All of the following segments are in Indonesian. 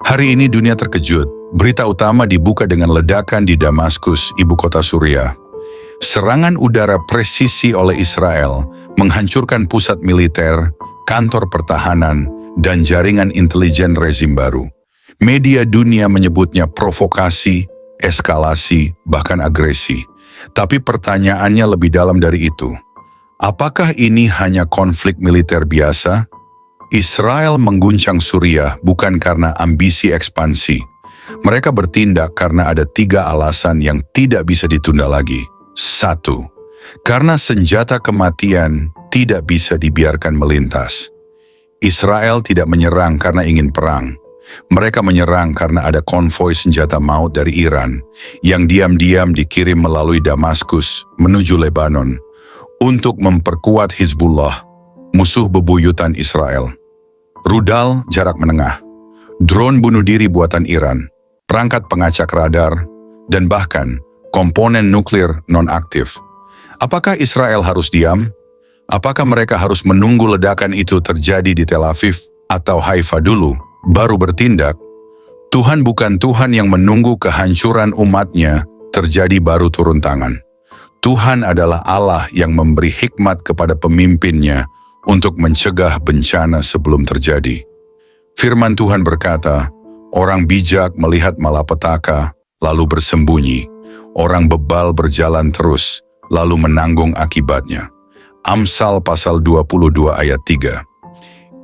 Hari ini dunia terkejut. Berita utama dibuka dengan ledakan di Damaskus, ibu kota Suriah. Serangan udara presisi oleh Israel menghancurkan pusat militer, kantor pertahanan, dan jaringan intelijen rezim baru. Media dunia menyebutnya provokasi, eskalasi, bahkan agresi. Tapi pertanyaannya lebih dalam dari itu. Apakah ini hanya konflik militer biasa? Israel mengguncang Suriah bukan karena ambisi ekspansi. Mereka bertindak karena ada 3 alasan yang tidak bisa ditunda lagi. 1. Karena senjata kematian tidak bisa dibiarkan melintas. Israel tidak menyerang karena ingin perang. Mereka menyerang karena ada konvoi senjata maut dari Iran yang diam-diam dikirim melalui Damaskus menuju Lebanon untuk memperkuat Hizbullah, musuh bebuyutan Israel. Rudal jarak menengah, drone bunuh diri buatan Iran, perangkat pengacak radar, dan bahkan komponen nuklir non-aktif. Apakah Israel harus diam? Apakah mereka harus menunggu ledakan itu terjadi di Tel Aviv atau Haifa dulu, baru bertindak? Tuhan bukan Tuhan yang menunggu kehancuran umatnya terjadi baru turun tangan. Tuhan adalah Allah yang memberi hikmat kepada pemimpinnya untuk mencegah bencana sebelum terjadi. Firman Tuhan berkata, orang bijak melihat malapetaka, lalu bersembunyi. Orang bebal berjalan terus, lalu menanggung akibatnya. Amsal pasal 22 ayat 3.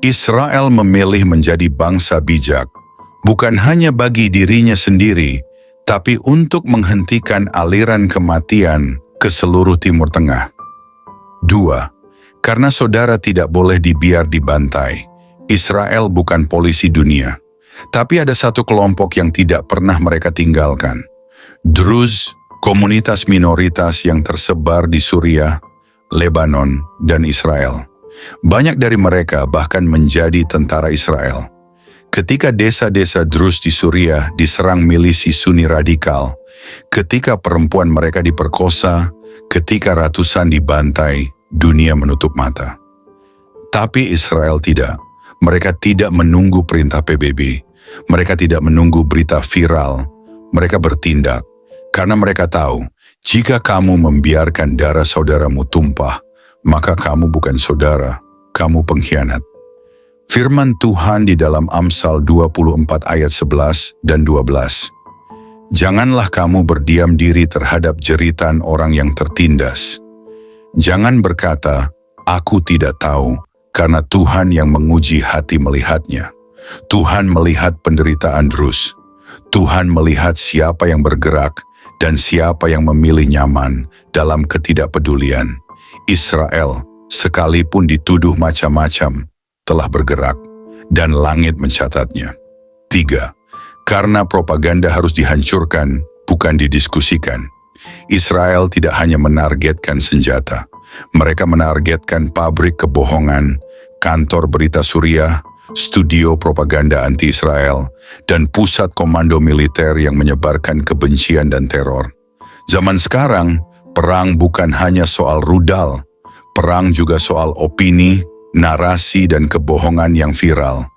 Israel memilih menjadi bangsa bijak, bukan hanya bagi dirinya sendiri, tapi untuk menghentikan aliran kematian ke seluruh Timur Tengah. 2. Karena saudara tidak boleh dibiar dibantai. Israel bukan polisi dunia. Tapi ada satu kelompok yang tidak pernah mereka tinggalkan. Druze, komunitas minoritas yang tersebar di Suriah, Lebanon, dan Israel. Banyak dari mereka bahkan menjadi tentara Israel. Ketika desa-desa Druze di Suriah diserang milisi Sunni radikal, ketika perempuan mereka diperkosa, ketika ratusan dibantai, dunia menutup mata. Tapi Israel tidak. Mereka tidak menunggu perintah PBB. Mereka tidak menunggu berita viral. Mereka bertindak. Karena mereka tahu, jika kamu membiarkan darah saudaramu tumpah, maka kamu bukan saudara, kamu pengkhianat. Firman Tuhan di dalam Amsal 24 ayat 11 dan 12. Janganlah kamu berdiam diri terhadap jeritan orang yang tertindas. Jangan berkata, aku tidak tahu, karena Tuhan yang menguji hati melihatnya. Tuhan melihat penderitaan Druze. Tuhan melihat siapa yang bergerak dan siapa yang memilih nyaman dalam ketidakpedulian. Israel, sekalipun dituduh macam-macam, telah bergerak, dan langit mencatatnya. 3. Karena propaganda harus dihancurkan, bukan didiskusikan. Israel tidak hanya menargetkan senjata. Mereka menargetkan pabrik kebohongan, kantor berita Suriah, studio propaganda anti-Israel, dan pusat komando militer yang menyebarkan kebencian dan teror. Zaman sekarang, perang bukan hanya soal rudal. Perang juga soal opini, narasi, dan kebohongan yang viral.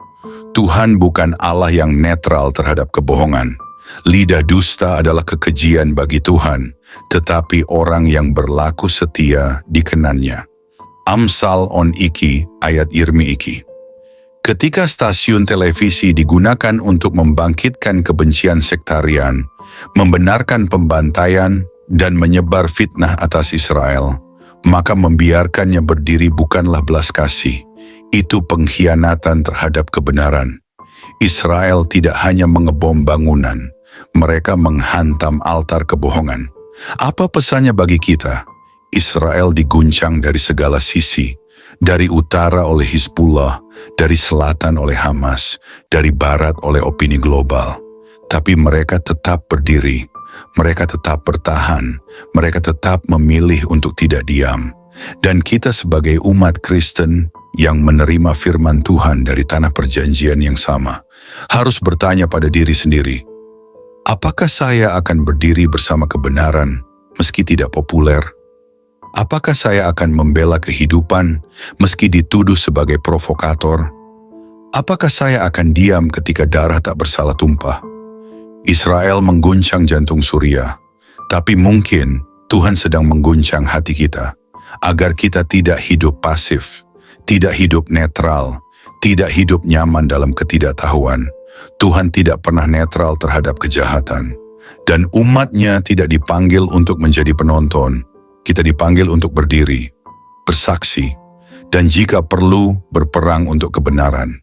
Tuhan bukan Allah yang netral terhadap kebohongan. Lidah dusta adalah kekejian bagi Tuhan, tetapi orang yang berlaku setia dikenannya. Amsal on iki ayat Irmi iki. Ketika stasiun televisi digunakan untuk membangkitkan kebencian sektarian, membenarkan pembantaian, dan menyebar fitnah atas Israel, maka membiarkannya berdiri bukanlah belas kasih, itu pengkhianatan terhadap kebenaran. Israel tidak hanya mengebom bangunan, mereka menghantam altar kebohongan. Apa pesannya bagi kita? Israel diguncang dari segala sisi, dari utara oleh Hizbullah, dari selatan oleh Hamas, dari barat oleh opini global. Tapi mereka tetap berdiri, mereka tetap bertahan, mereka tetap memilih untuk tidak diam. Dan kita sebagai umat Kristen yang menerima firman Tuhan dari tanah perjanjian yang sama, harus bertanya pada diri sendiri, apakah saya akan berdiri bersama kebenaran meski tidak populer? Apakah saya akan membela kehidupan meski dituduh sebagai provokator? Apakah saya akan diam ketika darah tak bersalah tumpah? Israel mengguncang jantung Suriah, tapi mungkin Tuhan sedang mengguncang hati kita, agar kita tidak hidup pasif, tidak hidup netral, tidak hidup nyaman dalam ketidaktahuan. Tuhan tidak pernah netral terhadap kejahatan, dan umatnya tidak dipanggil untuk menjadi penonton. Kita dipanggil untuk berdiri, bersaksi, dan jika perlu berperang untuk kebenaran.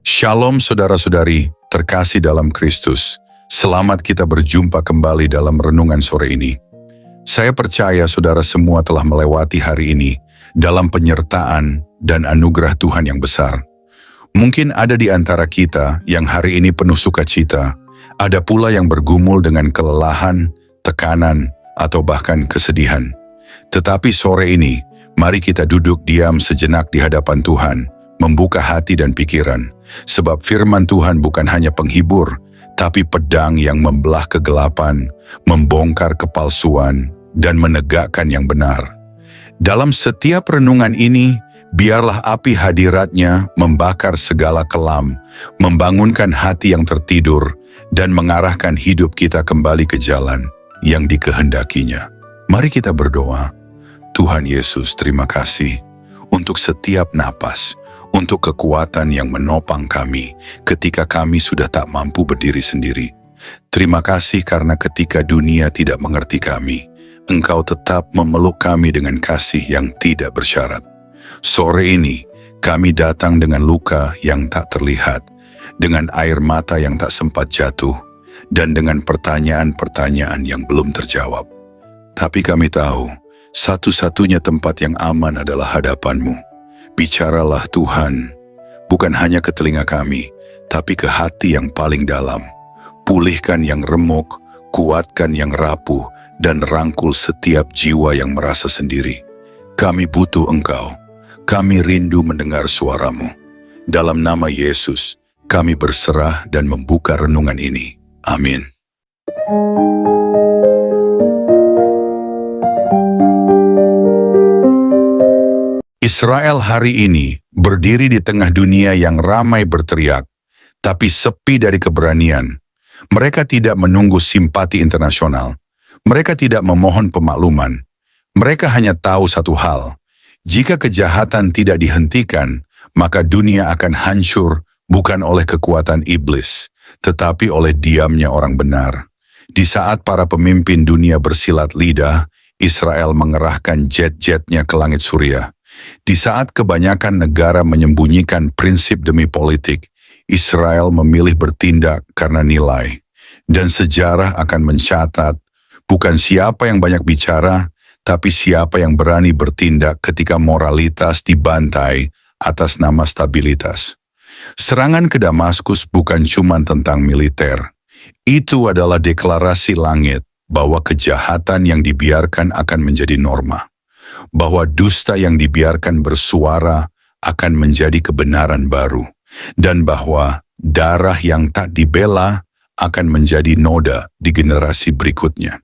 Shalom saudara-saudari, terkasih dalam Kristus. Selamat kita berjumpa kembali dalam renungan sore ini. Saya percaya saudara semua telah melewati hari ini dalam penyertaan dan anugerah Tuhan yang besar. Mungkin ada di antara kita yang hari ini penuh sukacita, ada pula yang bergumul dengan kelelahan, tekanan, atau bahkan kesedihan. Tetapi sore ini, mari kita duduk diam sejenak di hadapan Tuhan, membuka hati dan pikiran, sebab firman Tuhan bukan hanya penghibur, tapi pedang yang membelah kegelapan, membongkar kepalsuan, dan menegakkan yang benar. Dalam setiap renungan ini, biarlah api hadiratnya membakar segala kelam, membangunkan hati yang tertidur, dan mengarahkan hidup kita kembali ke jalan yang dikehendakinya. Mari kita berdoa. Tuhan Yesus, terima kasih untuk setiap napas, untuk kekuatan yang menopang kami ketika kami sudah tak mampu berdiri sendiri. Terima kasih karena ketika dunia tidak mengerti kami, Engkau tetap memeluk kami dengan kasih yang tidak bersyarat. Sore ini, kami datang dengan luka yang tak terlihat, dengan air mata yang tak sempat jatuh, dan dengan pertanyaan-pertanyaan yang belum terjawab. Tapi kami tahu, satu-satunya tempat yang aman adalah hadapan-Mu. Bicaralah Tuhan, bukan hanya ke telinga kami, tapi ke hati yang paling dalam. Pulihkan yang remuk, kuatkan yang rapuh, dan rangkul setiap jiwa yang merasa sendiri. Kami butuh Engkau, kami rindu mendengar suara-Mu. Dalam nama Yesus, kami berserah dan membuka renungan ini. Amin. Israel hari ini berdiri di tengah dunia yang ramai berteriak, tapi sepi dari keberanian. Mereka tidak menunggu simpati internasional. Mereka tidak memohon pemakluman. Mereka hanya tahu satu hal, jika kejahatan tidak dihentikan, maka dunia akan hancur bukan oleh kekuatan iblis, tetapi oleh diamnya orang benar. Di saat para pemimpin dunia bersilat lidah, Israel mengerahkan jet-jetnya ke langit Suriah. Di saat kebanyakan negara menyembunyikan prinsip demi politik, Israel memilih bertindak karena nilai. Dan sejarah akan mencatat, bukan siapa yang banyak bicara, tapi siapa yang berani bertindak ketika moralitas dibantai atas nama stabilitas. Serangan ke Damaskus bukan cuma tentang militer. Itu adalah deklarasi langit bahwa kejahatan yang dibiarkan akan menjadi norma. Bahwa dusta yang dibiarkan bersuara akan menjadi kebenaran baru, dan bahwa darah yang tak dibela akan menjadi noda di generasi berikutnya.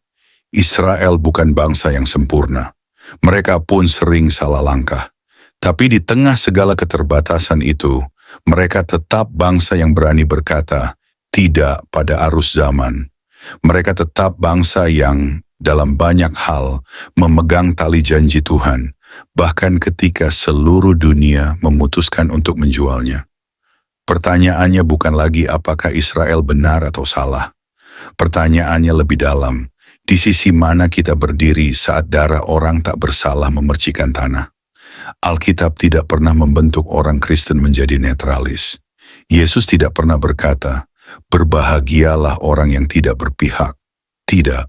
Israel bukan bangsa yang sempurna. Mereka pun sering salah langkah. Tapi di tengah segala keterbatasan itu, mereka tetap bangsa yang berani berkata, tidak pada arus zaman. Mereka tetap bangsa yang dalam banyak hal memegang tali janji Tuhan, bahkan ketika seluruh dunia memutuskan untuk menjualnya. Pertanyaannya bukan lagi apakah Israel benar atau salah. Pertanyaannya lebih dalam, di sisi mana kita berdiri saat darah orang tak bersalah memercikan tanah. Alkitab tidak pernah membentuk orang Kristen menjadi netralis. Yesus tidak pernah berkata, berbahagialah orang yang tidak berpihak. Tidak.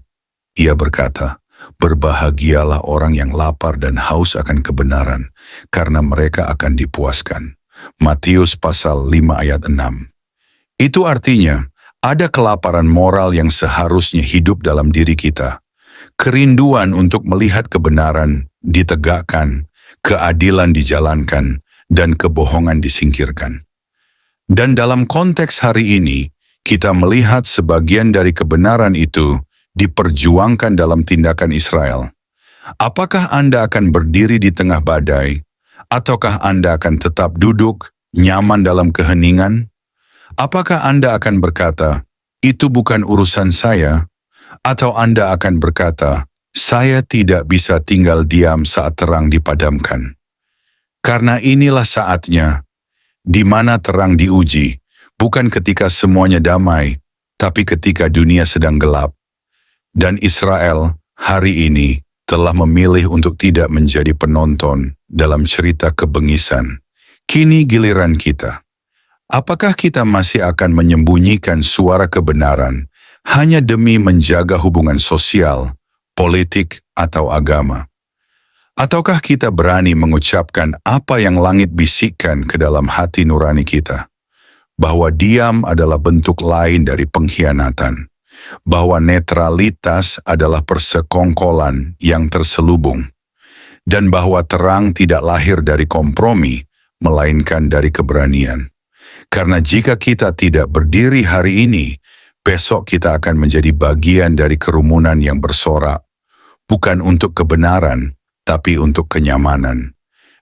Ia berkata, berbahagialah orang yang lapar dan haus akan kebenaran, karena mereka akan dipuaskan. Matius pasal 5 ayat 6. Itu artinya, ada kelaparan moral yang seharusnya hidup dalam diri kita. Kerinduan untuk melihat kebenaran ditegakkan, keadilan dijalankan, dan kebohongan disingkirkan. Dan dalam konteks hari ini, kita melihat sebagian dari kebenaran itu diperjuangkan dalam tindakan Israel. Apakah Anda akan berdiri di tengah badai, Ataukah Anda akan tetap duduk, nyaman dalam keheningan? Apakah Anda akan berkata, "Itu bukan urusan saya"? Atau Anda akan berkata, "Saya tidak bisa tinggal diam saat terang dipadamkan"? Karena inilah saatnya, di mana terang diuji, bukan ketika semuanya damai, tapi ketika dunia sedang gelap. Dan Israel hari ini telah memilih untuk tidak menjadi penonton dalam cerita kebengisan. Kini giliran kita. Apakah kita masih akan menyembunyikan suara kebenaran hanya demi menjaga hubungan sosial, politik, atau agama? Ataukah kita berani mengucapkan apa yang langit bisikkan ke dalam hati nurani kita? Bahwa diam adalah bentuk lain dari pengkhianatan. Bahwa netralitas adalah persekongkolan yang terselubung. Dan bahwa terang tidak lahir dari kompromi, melainkan dari keberanian. Karena jika kita tidak berdiri hari ini, besok kita akan menjadi bagian dari kerumunan yang bersorak, bukan untuk kebenaran, tapi untuk kenyamanan.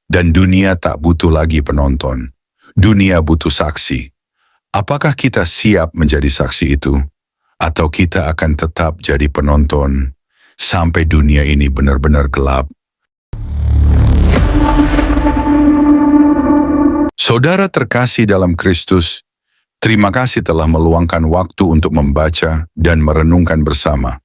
Dan dunia tak butuh lagi penonton. Dunia butuh saksi. Apakah kita siap menjadi saksi itu? Atau kita akan tetap jadi penonton sampai dunia ini benar-benar gelap? Saudara terkasih dalam Kristus, terima kasih telah meluangkan waktu untuk membaca dan merenungkan bersama.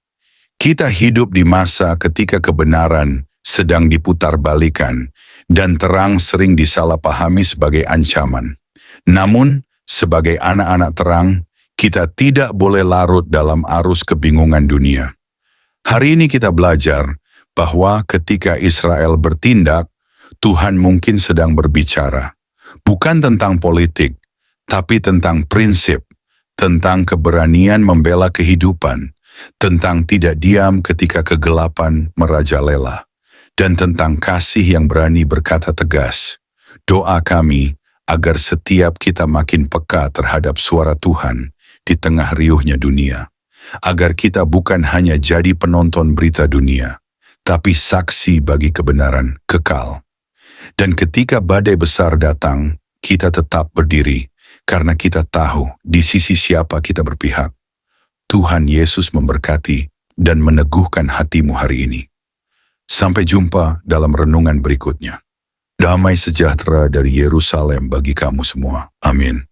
Kita hidup di masa ketika kebenaran sedang diputarbalikan dan terang sering disalahpahami sebagai ancaman. Namun, sebagai anak-anak terang, kita tidak boleh larut dalam arus kebingungan dunia. Hari ini kita belajar bahwa ketika Israel bertindak, Tuhan mungkin sedang berbicara. Bukan tentang politik, tapi tentang prinsip, tentang keberanian membela kehidupan, tentang tidak diam ketika kegelapan merajalela, dan tentang kasih yang berani berkata tegas. Doa kami agar setiap kita makin peka terhadap suara Tuhan di tengah riuhnya dunia, agar kita bukan hanya jadi penonton berita dunia, tapi saksi bagi kebenaran kekal. Dan ketika badai besar datang, kita tetap berdiri, karena kita tahu di sisi siapa kita berpihak. Tuhan Yesus memberkati dan meneguhkan hatimu hari ini. Sampai jumpa dalam renungan berikutnya. Damai sejahtera dari Yerusalem bagi kamu semua. Amin.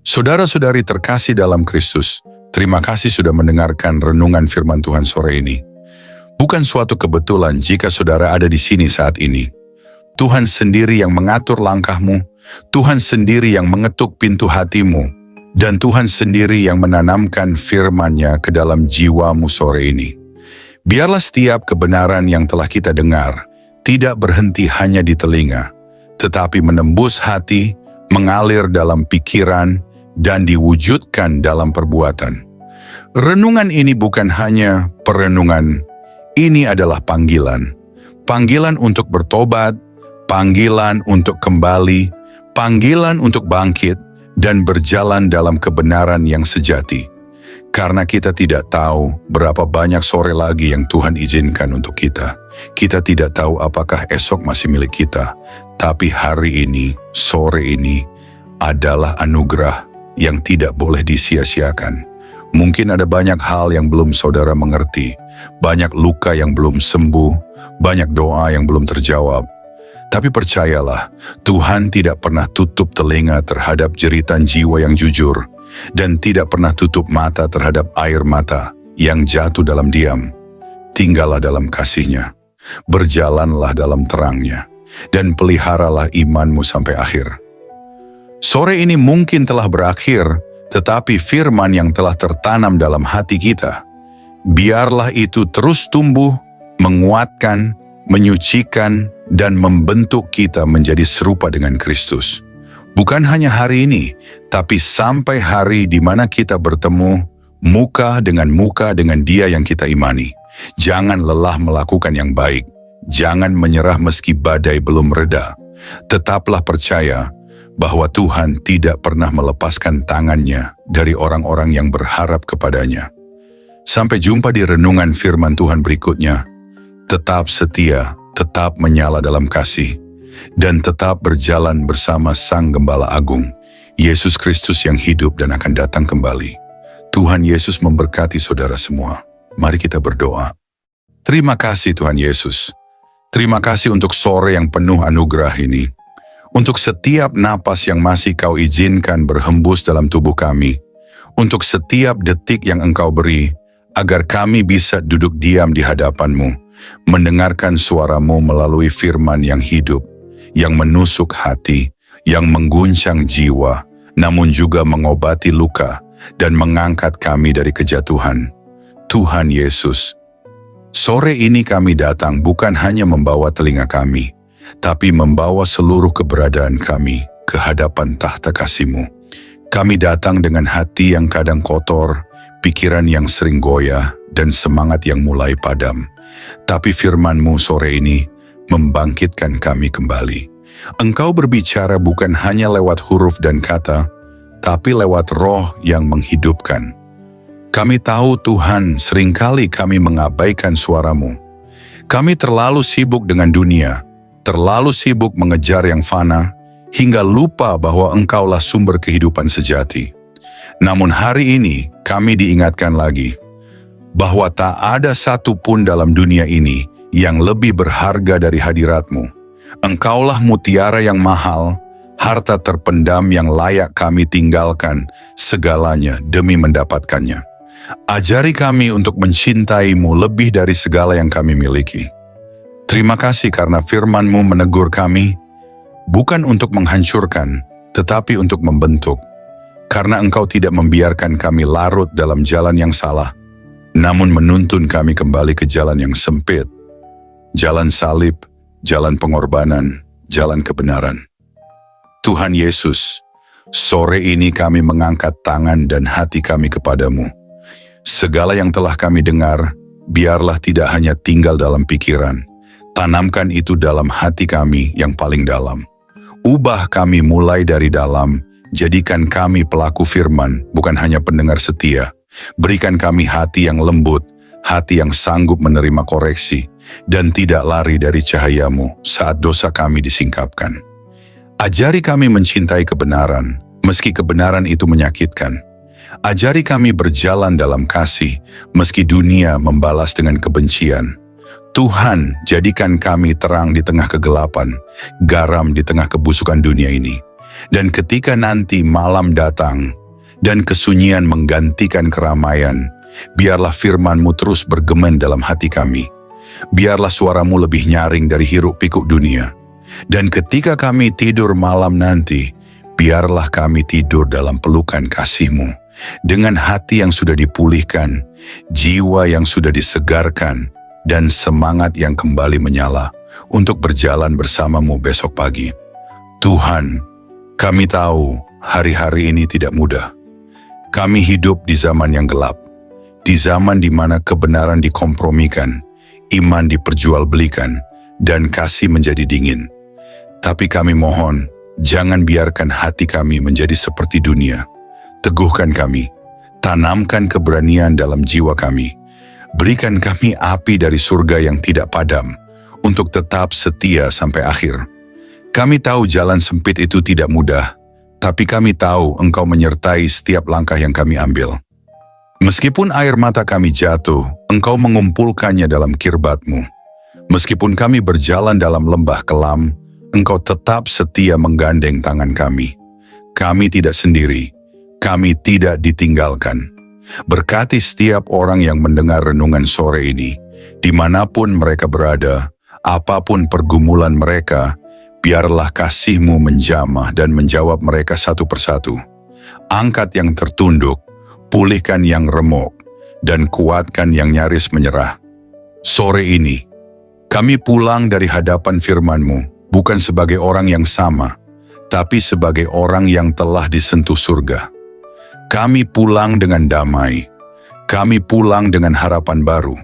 Saudara-saudari terkasih dalam Kristus, terima kasih sudah mendengarkan renungan firman Tuhan sore ini. Bukan suatu kebetulan jika saudara ada di sini saat ini. Tuhan sendiri yang mengatur langkahmu, Tuhan sendiri yang mengetuk pintu hatimu, dan Tuhan sendiri yang menanamkan firman-Nya ke dalam jiwamu sore ini. Biarlah setiap kebenaran yang telah kita dengar tidak berhenti hanya di telinga, tetapi menembus hati, mengalir dalam pikiran, dan diwujudkan dalam perbuatan. Renungan ini bukan hanya perenungan. Ini adalah panggilan. Panggilan untuk bertobat, panggilan untuk kembali, panggilan untuk bangkit, dan berjalan dalam kebenaran yang sejati. Karena kita tidak tahu berapa banyak sore lagi yang Tuhan izinkan untuk kita. Kita tidak tahu apakah esok masih milik kita. Tapi hari ini, sore ini, adalah anugerah yang tidak boleh disia-siakan. Mungkin ada banyak hal yang belum saudara mengerti, banyak luka yang belum sembuh, banyak doa yang belum terjawab. Tapi percayalah, Tuhan tidak pernah tutup telinga terhadap jeritan jiwa yang jujur, dan tidak pernah tutup mata terhadap air mata yang jatuh dalam diam. Tinggallah dalam kasih-Nya, berjalanlah dalam terang-Nya, dan peliharalah imanmu sampai akhir. Sore ini mungkin telah berakhir, tetapi firman yang telah tertanam dalam hati kita, biarlah itu terus tumbuh, menguatkan, menyucikan, dan membentuk kita menjadi serupa dengan Kristus. Bukan hanya hari ini, tapi sampai hari di mana kita bertemu muka dengan Dia yang kita imani. Jangan lelah melakukan yang baik. Jangan menyerah meski badai belum reda. Tetaplah percaya bahwa Tuhan tidak pernah melepaskan tangan-Nya dari orang-orang yang berharap kepadanya. Sampai jumpa di renungan firman Tuhan berikutnya. tetap setia, tetap menyala dalam kasih, dan tetap berjalan bersama Sang Gembala Agung, Yesus Kristus yang hidup dan akan datang kembali. Tuhan Yesus memberkati saudara semua. Mari kita berdoa. Terima kasih Tuhan Yesus. Terima kasih untuk sore yang penuh anugerah ini. Untuk setiap napas yang masih Kau izinkan berhembus dalam tubuh kami. Untuk setiap detik yang Engkau beri, agar kami bisa duduk diam di hadapan-Mu, mendengarkan suara-Mu melalui firman yang hidup, yang menusuk hati, yang mengguncang jiwa, namun juga mengobati luka dan mengangkat kami dari kejatuhan. Tuhan Yesus, sore ini kami datang bukan hanya membawa telinga kami, tapi membawa seluruh keberadaan kami ke hadapan tahta kasih-Mu. Kami datang dengan hati yang kadang kotor, pikiran yang sering goyah, dan semangat yang mulai padam. Tapi firman-Mu sore ini membangkitkan kami kembali. Engkau berbicara bukan hanya lewat huruf dan kata, tapi lewat roh yang menghidupkan. Kami tahu Tuhan, seringkali kami mengabaikan suara-Mu. Kami terlalu sibuk dengan dunia, terlalu sibuk mengejar yang fana, hingga lupa bahwa Engkaulah sumber kehidupan sejati. Namun hari ini kami diingatkan lagi, bahwa tak ada satu pun dalam dunia ini yang lebih berharga dari hadirat-Mu. Engkaulah mutiara yang mahal, harta terpendam yang layak kami tinggalkan segalanya demi mendapatkannya. Ajari kami untuk mencintai-Mu lebih dari segala yang kami miliki. Terima kasih karena firman-Mu menegur kami, bukan untuk menghancurkan, tetapi untuk membentuk. Karena Engkau tidak membiarkan kami larut dalam jalan yang salah, namun menuntun kami kembali ke jalan yang sempit, jalan salib, jalan pengorbanan, jalan kebenaran. Tuhan Yesus, sore ini kami mengangkat tangan dan hati kami kepadamu. Segala yang telah kami dengar, biarlah tidak hanya tinggal dalam pikiran. Tanamkan itu dalam hati kami yang paling dalam. Ubah kami mulai dari dalam, jadikan kami pelaku firman, bukan hanya pendengar setia. Berikan kami hati yang lembut, hati yang sanggup menerima koreksi, dan tidak lari dari cahaya-Mu saat dosa kami disingkapkan. Ajari kami mencintai kebenaran, meski kebenaran itu menyakitkan. Ajari kami berjalan dalam kasih, meski dunia membalas dengan kebencian. Tuhan, jadikan kami terang di tengah kegelapan, garam di tengah kebusukan dunia ini. Dan ketika nanti malam datang, dan kesunyian menggantikan keramaian, biarlah firman-Mu terus bergema dalam hati kami. Biarlah suara-Mu lebih nyaring dari hiruk-pikuk dunia. Dan ketika kami tidur malam nanti, biarlah kami tidur dalam pelukan kasih-Mu. Dengan hati yang sudah dipulihkan, jiwa yang sudah disegarkan, dan semangat yang kembali menyala untuk berjalan bersama-Mu besok pagi. Tuhan, kami tahu hari-hari ini tidak mudah. Kami hidup di zaman yang gelap, di zaman di mana kebenaran dikompromikan, iman diperjualbelikan, dan kasih menjadi dingin. Tapi kami mohon, jangan biarkan hati kami menjadi seperti dunia. Teguhkan kami, tanamkan keberanian dalam jiwa kami. Berikan kami api dari surga yang tidak padam, untuk tetap setia sampai akhir. Kami tahu jalan sempit itu tidak mudah, tapi kami tahu Engkau menyertai setiap langkah yang kami ambil. Meskipun air mata kami jatuh, Engkau mengumpulkannya dalam kirbat-Mu. Meskipun kami berjalan dalam lembah kelam, Engkau tetap setia menggandeng tangan kami. Kami tidak sendiri, kami tidak ditinggalkan. Berkati setiap orang yang mendengar renungan sore ini, dimanapun mereka berada, apapun pergumulan mereka, biarlah kasih-Mu menjamah dan menjawab mereka satu persatu. Angkat yang tertunduk, pulihkan yang remuk, dan kuatkan yang nyaris menyerah. Sore ini, kami pulang dari hadapan firman-Mu, bukan sebagai orang yang sama, tapi sebagai orang yang telah disentuh surga. Kami pulang dengan damai. Kami pulang dengan harapan baru.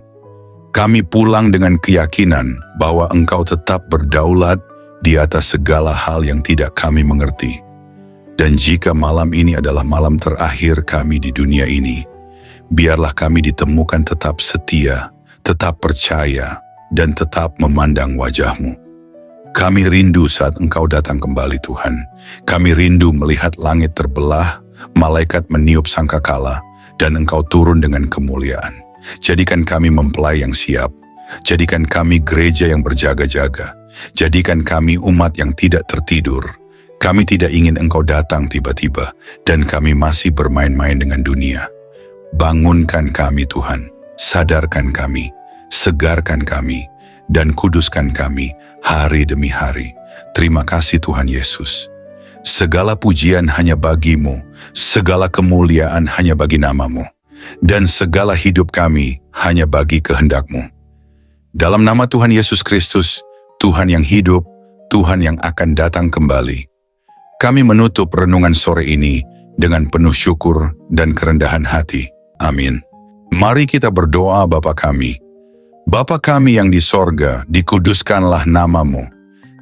Kami pulang dengan keyakinan bahwa Engkau tetap berdaulat di atas segala hal yang tidak kami mengerti. Dan jika malam ini adalah malam terakhir kami di dunia ini, biarlah kami ditemukan tetap setia, tetap percaya, dan tetap memandang wajah-Mu. Kami rindu saat Engkau datang kembali Tuhan. Kami rindu melihat langit terbelah, malaikat meniup sangkakala, dan Engkau turun dengan kemuliaan. Jadikan kami mempelai yang siap. Jadikan kami gereja yang berjaga-jaga. Jadikan kami umat yang tidak tertidur. Kami tidak ingin Engkau datang tiba-tiba, dan kami masih bermain-main dengan dunia. Bangunkan kami Tuhan, sadarkan kami, segarkan kami, dan kuduskan kami hari demi hari. Terima kasih Tuhan Yesus. Segala pujian hanya bagi-Mu, segala kemuliaan hanya bagi nama-Mu, dan segala hidup kami hanya bagi kehendak-Mu. Dalam nama Tuhan Yesus Kristus, Tuhan yang hidup, Tuhan yang akan datang kembali, kami menutup renungan sore ini dengan penuh syukur dan kerendahan hati. Amin. Mari kita berdoa. Bapa kami. Bapa kami yang di sorga, dikuduskanlah nama-Mu.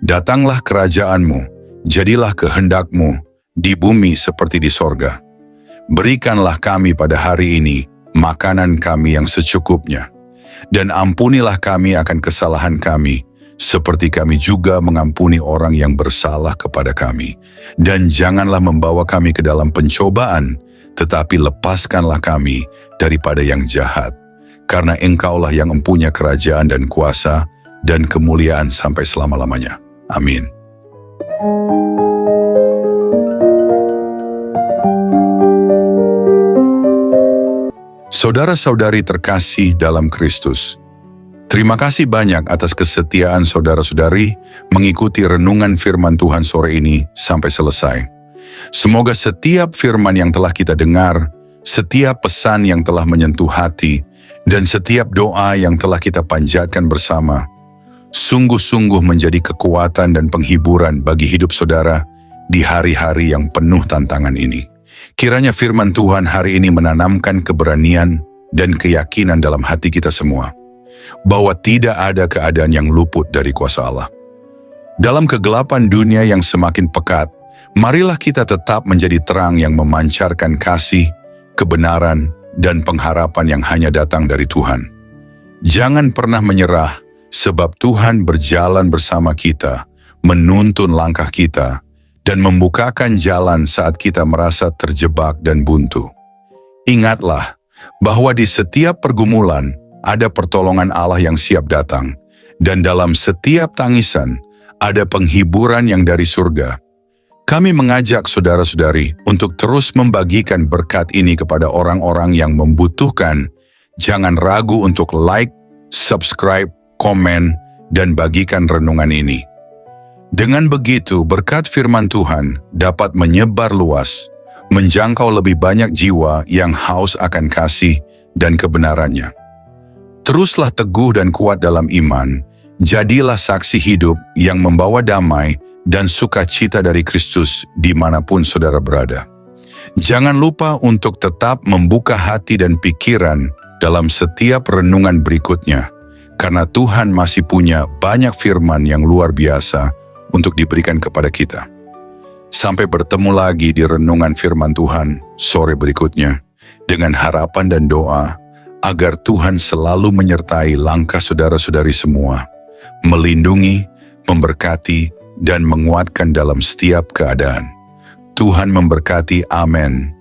Datanglah kerajaan-Mu, jadilah kehendak-Mu di bumi seperti di sorga. Berikanlah kami pada hari ini makanan kami yang secukupnya. Dan ampunilah kami akan kesalahan kami, seperti kami juga mengampuni orang yang bersalah kepada kami. Dan janganlah membawa kami ke dalam pencobaan, tetapi lepaskanlah kami daripada yang jahat. Karena Engkaulah yang mempunyai kerajaan dan kuasa dan kemuliaan sampai selama-lamanya. Amin. Saudara-saudari terkasih dalam Kristus, terima kasih banyak atas kesetiaan saudara-saudari mengikuti renungan firman Tuhan sore ini sampai selesai. Semoga setiap firman yang telah kita dengar, setiap pesan yang telah menyentuh hati, dan setiap doa yang telah kita panjatkan bersama, sungguh-sungguh menjadi kekuatan dan penghiburan bagi hidup saudara di hari-hari yang penuh tantangan ini. Kiranya firman Tuhan hari ini menanamkan keberanian dan keyakinan dalam hati kita semua, bahwa tidak ada keadaan yang luput dari kuasa Allah. Dalam kegelapan dunia yang semakin pekat, marilah kita tetap menjadi terang yang memancarkan kasih, kebenaran, dan pengharapan yang hanya datang dari Tuhan. Jangan pernah menyerah, sebab Tuhan berjalan bersama kita, menuntun langkah kita, dan membukakan jalan saat kita merasa terjebak dan buntu. Ingatlah bahwa di setiap pergumulan ada pertolongan Allah yang siap datang, dan dalam setiap tangisan ada penghiburan yang dari surga. Kami mengajak saudara-saudari untuk terus membagikan berkat ini kepada orang-orang yang membutuhkan. Jangan ragu untuk like, subscribe, komen, dan bagikan renungan ini. Dengan begitu, berkat firman Tuhan dapat menyebar luas, menjangkau lebih banyak jiwa yang haus akan kasih dan kebenarannya. Teruslah teguh dan kuat dalam iman, jadilah saksi hidup yang membawa damai dan sukacita dari Kristus dimanapun saudara berada. Jangan lupa untuk tetap membuka hati dan pikiran dalam setiap renungan berikutnya, karena Tuhan masih punya banyak firman yang luar biasa untuk diberikan kepada kita. Sampai bertemu lagi di renungan firman Tuhan sore berikutnya, dengan harapan dan doa agar Tuhan selalu menyertai langkah saudara-saudari semua, melindungi, memberkati, dan menguatkan dalam setiap keadaan. Tuhan memberkati. Amin.